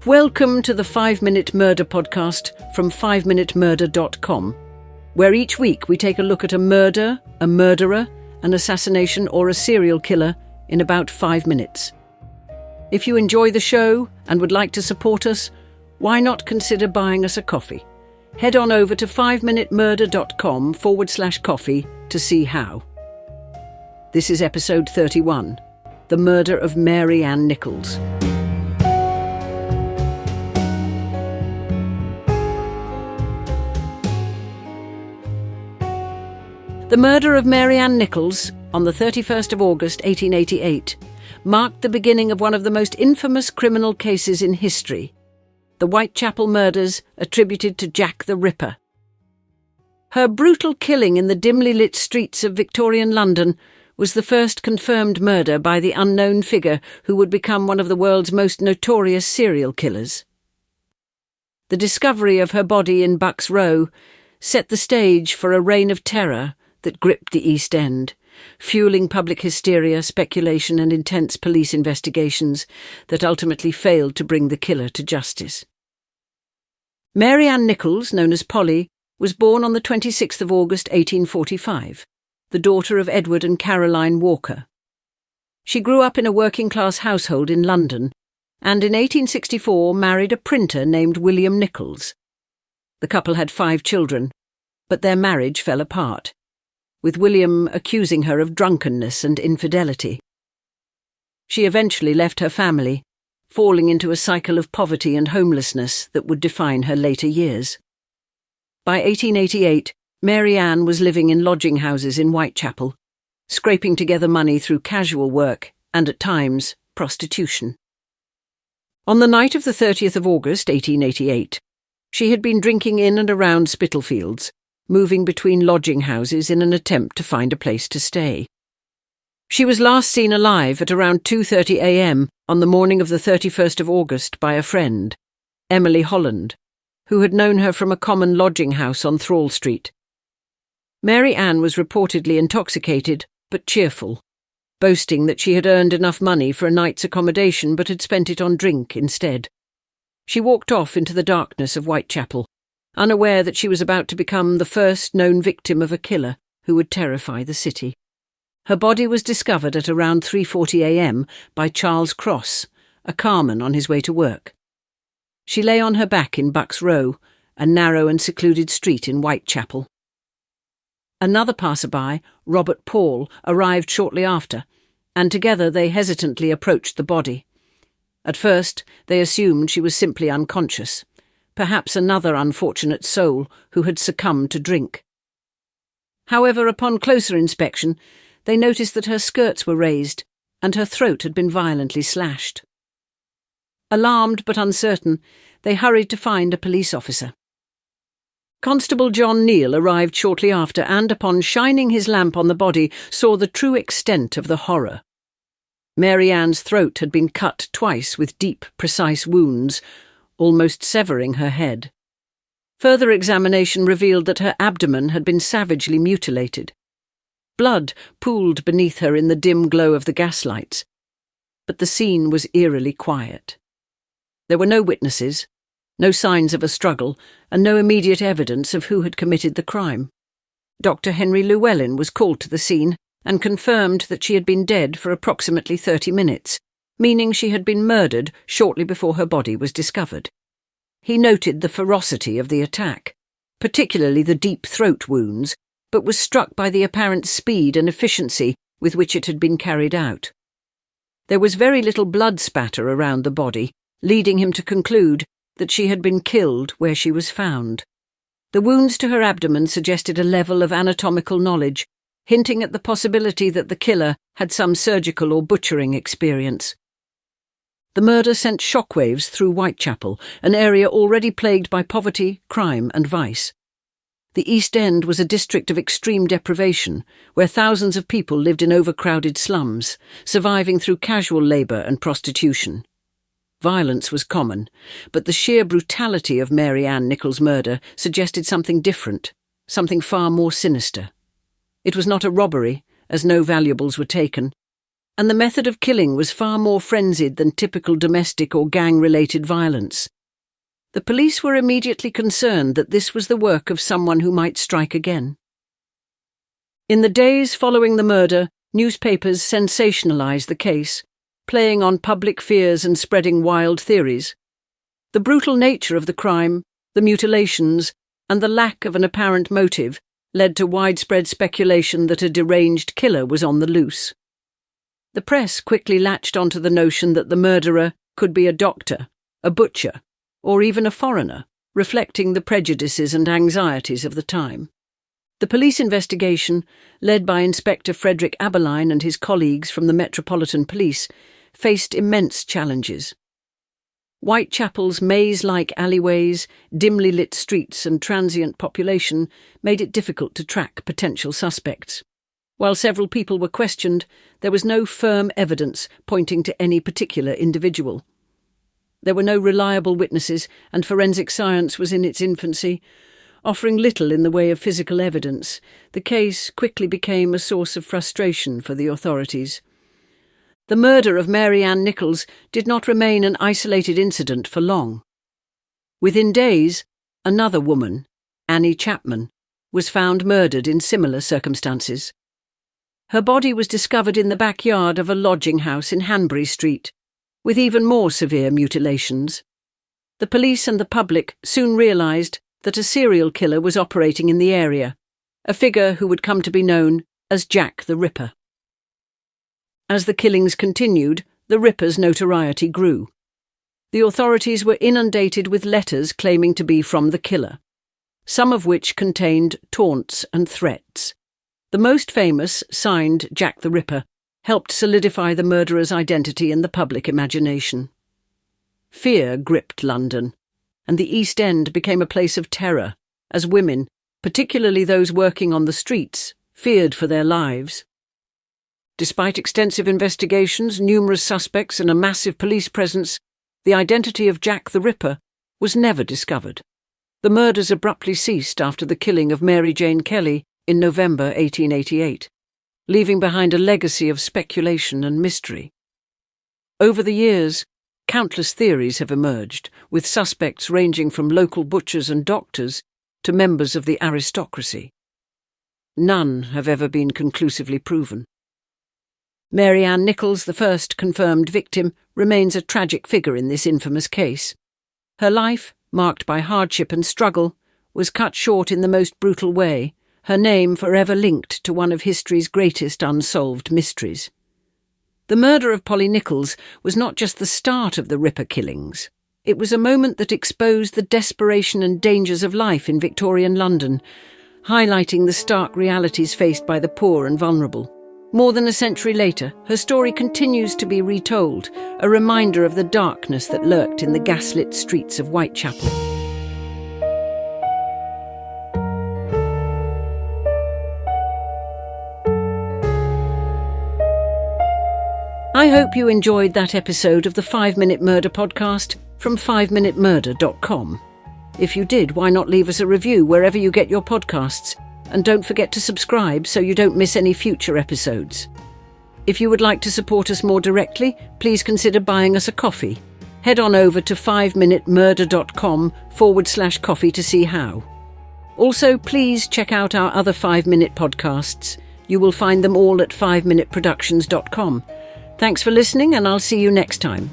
Welcome to the 5-Minute Murder podcast from 5minutemurder.com, where each week we take a look at a murder, a murderer, an assassination or a serial killer in about 5 minutes. If you enjoy the show and would like to support us, why not consider buying us a coffee? Head on over to 5minutemurder.com/coffee to see how. This is episode 31, The Murder of Mary Ann Nichols. The murder of Mary Ann Nichols on the 31st of August 1888 marked the beginning of one of the most infamous criminal cases in history, the Whitechapel murders attributed to Jack the Ripper. Her brutal killing in the dimly lit streets of Victorian London was the first confirmed murder by the unknown figure who would become one of the world's most notorious serial killers. The discovery of her body in Bucks Row set the stage for a reign of terror that gripped the East End, fueling public hysteria, speculation and intense police investigations that ultimately failed to bring the killer to justice. Mary Ann Nichols, known as Polly, was born on the 26th of August 1845, the daughter of Edward and Caroline Walker. She grew up in a working-class household in London and in 1864 married a printer named William Nichols. The couple had 5 children, but their marriage fell apart, with William accusing her of drunkenness and infidelity. She eventually left her family, falling into a cycle of poverty and homelessness that would define her later years. By 1888, Mary Ann was living in lodging houses in Whitechapel, scraping together money through casual work and, at times, prostitution. On the night of the 30th of August 1888, she had been drinking in and around Spitalfields, moving between lodging houses in an attempt to find a place to stay. She was last seen alive at around 2:30 a.m. on the morning of the 31st of August by a friend, Emily Holland, who had known her from a common lodging house on Thrall Street. Mary Ann was reportedly intoxicated but cheerful, boasting that she had earned enough money for a night's accommodation but had spent it on drink instead. She walked off into the darkness of Whitechapel, unaware that she was about to become the first known victim of a killer who would terrify the city. Her body was discovered at around 3:40 a.m. by Charles Cross, a carman on his way to work. She lay on her back in Bucks Row, a narrow and secluded street in Whitechapel. Another passerby, Robert Paul, arrived shortly after, and together they hesitantly approached the body. At first, they assumed she was simply unconscious, perhaps another unfortunate soul who had succumbed to drink. However, upon closer inspection, they noticed that her skirts were raised and her throat had been violently slashed. Alarmed but uncertain, they hurried to find a police officer. Constable John Neal arrived shortly after and, upon shining his lamp on the body, saw the true extent of the horror. Mary Ann's throat had been cut twice with deep, precise wounds, almost severing her head. Further examination revealed that her abdomen had been savagely mutilated. Blood pooled beneath her in the dim glow of the gaslights, but the scene was eerily quiet. There were no witnesses, no signs of a struggle, and no immediate evidence of who had committed the crime. Dr. Henry Llewellyn was called to the scene and confirmed that she had been dead for approximately 30 minutes, meaning she had been murdered shortly before her body was discovered. He noted the ferocity of the attack, particularly the deep throat wounds, but was struck by the apparent speed and efficiency with which it had been carried out. There was very little blood spatter around the body, leading him to conclude that she had been killed where she was found. The wounds to her abdomen suggested a level of anatomical knowledge, hinting at the possibility that the killer had some surgical or butchering experience. The murder sent shockwaves through Whitechapel, an area already plagued by poverty, crime and vice. The East End was a district of extreme deprivation, where thousands of people lived in overcrowded slums, surviving through casual labour and prostitution. Violence was common, but the sheer brutality of Mary Ann Nichols' murder suggested something different, something far more sinister. It was not a robbery, as no valuables were taken. and the method of killing was far more frenzied than typical domestic or gang-related violence. The police were immediately concerned that this was the work of someone who might strike again. In the days following the murder, newspapers sensationalized the case, playing on public fears and spreading wild theories. The brutal nature of the crime, the mutilations, and the lack of an apparent motive led to widespread speculation that a deranged killer was on the loose. The press quickly latched onto the notion that the murderer could be a doctor, a butcher, or even a foreigner, reflecting the prejudices and anxieties of the time. The police investigation, led by Inspector Frederick Aberline and his colleagues from the Metropolitan Police, faced immense challenges. Whitechapel's maze-like alleyways, dimly lit streets and transient population made it difficult to track potential suspects. While several people were questioned, there was no firm evidence pointing to any particular individual. There were no reliable witnesses, and forensic science was in its infancy. Offering little in the way of physical evidence, the case quickly became a source of frustration for the authorities. The murder of Mary Ann Nichols did not remain an isolated incident for long. Within days, another woman, Annie Chapman, was found murdered in similar circumstances. Her body was discovered in the backyard of a lodging house in Hanbury Street, with even more severe mutilations. The police and the public soon realised that a serial killer was operating in the area, a figure who would come to be known as Jack the Ripper. As the killings continued, the Ripper's notoriety grew. The authorities were inundated with letters claiming to be from the killer, some of which contained taunts and threats. The most famous, signed Jack the Ripper, helped solidify the murderer's identity in the public imagination. Fear gripped London, and the East End became a place of terror, as women, particularly those working on the streets, feared for their lives. Despite extensive investigations, numerous suspects, and a massive police presence, the identity of Jack the Ripper was never discovered. The murders abruptly ceased after the killing of Mary Jane Kelly in November 1888, leaving behind a legacy of speculation and mystery. Over the years, countless theories have emerged, with suspects ranging from local butchers and doctors to members of the aristocracy. None have ever been conclusively proven. Mary Ann Nichols, the first confirmed victim, remains a tragic figure in this infamous case. Her life, marked by hardship and struggle, was cut short in the most brutal way, her name forever linked to one of history's greatest unsolved mysteries. The murder of Polly Nichols was not just the start of the Ripper killings. It was a moment that exposed the desperation and dangers of life in Victorian London, highlighting the stark realities faced by the poor and vulnerable. More than a century later, her story continues to be retold, a reminder of the darkness that lurked in the gaslit streets of Whitechapel. I hope you enjoyed that episode of the 5-Minute Murder podcast from 5minutemurder.com. If you did, why not leave us a review wherever you get your podcasts? And don't forget to subscribe so you don't miss any future episodes. If you would like to support us more directly, please consider buying us a coffee. Head on over to 5minutemurder.com/coffee to see how. Also, please check out our other 5-Minute podcasts. You will find them all at 5minuteproductions.com. Thanks for listening, and I'll see you next time.